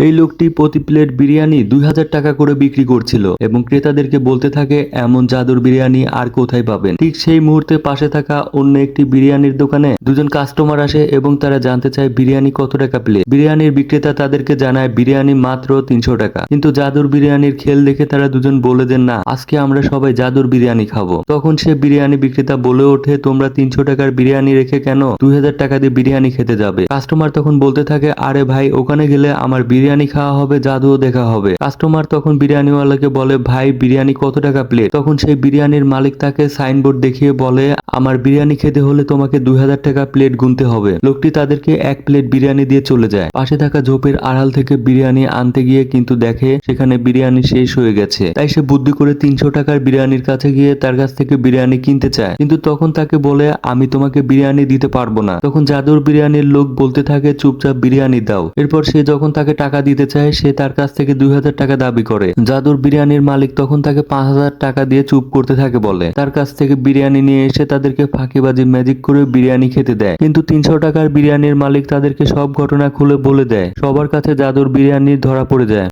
এই লোকটি প্রতি প্লেট বিরিয়ানি 2000 টাকা করে বিক্রি করছিল এবং ক্রেতাদেরকে বলতে থাকে এমন জাদুর বিরিয়ানি আর কোথায় পাবেন। ঠিক সেই মুহূর্তে পাশে থাকা অন্য একটি বিরিয়ানির দোকানে দুজন কাস্টমার আসে এবং তারা জানতে চায় বিরিয়ানি কত টাকা প্লেট। বিরিয়ানির বিক্রেতা তাদেরকে জানায় বিরিয়ানি মাত্র 300 টাকা। কিন্তু জাদুর বিরিয়ানির খেল দেখে তারা দুজন বলে দেন না, আজকে আমরা সবাই জাদুর বিরিয়ানি খাবো। তখন সে বিরিয়ানি বিক্রেতা বলে ওঠে, তোমরা 300 টাকার বিরিয়ানি রেখে কেন 2000 টাকা দিয়ে বিরিয়ানি খেতে যাবে? কাস্টমার তখন বলতে থাকে, আরে ভাই, ওখানে গেলে আমার বিরিয়ানি খাওয়া হবে, জাদুও দেখা হবে। কাস্টমার তখন বিরিয়ানিওয়ালাকে বলে, ভাই বিরিয়ানি কত টাকা প্লেট? তখন সেই বিরিয়ানির মালিক তাকে সাইনবোর্ড দেখিয়ে বলে, আমার বিরিয়ানি খেতে হলে তোমাকে 2000 টাকা প্লেট গুনতে হবে। লোকটি তাদেরকে এক প্লেট বিরিয়ানি দিয়ে চলে যায়। পাশে থাকা ঝোপের আড়াল থেকে বিরিয়ানি আনতে গিয়ে কিন্তু দেখে সেখানে বিরিয়ানি শেষ হয়ে গেছে। তাই সে বুদ্ধি করে 300 টাকার বিরিয়ানির কাছে গিয়ে তার কাছ থেকে বিরিয়ানি কিনতে চায়, কিন্তু তখন তাকে বলে, আমি তোমাকে বিরিয়ানি দিতে পারবো না। তখন জাদুর বিরিয়ানির লোক বলতে থাকে, চুপচাপ বিরিয়ানি দাও। এরপর সে যখন তাকে টাকা দিতে চায়, সে তার কাছ থেকে 2000 টাকা দাবি করে। জাদুর বিরিয়ানির মালিক তখন তাকে 5000 টাকা দিয়ে চুপ করতে থাকে, বলে তার কাছ থেকে বিরিয়ানি নিয়ে এসে তাদেরকে ফাঁকিবাজি ম্যাজিক করে বিরিয়ানি খেতে দেয়। কিন্তু 300 টাকার বিরিয়ানির মালিক তাদেরকে সব ঘটনা খুলে বলে দেয়। সবার কাছে জাদুর বিরিয়ানি ধরা পড়ে যায়।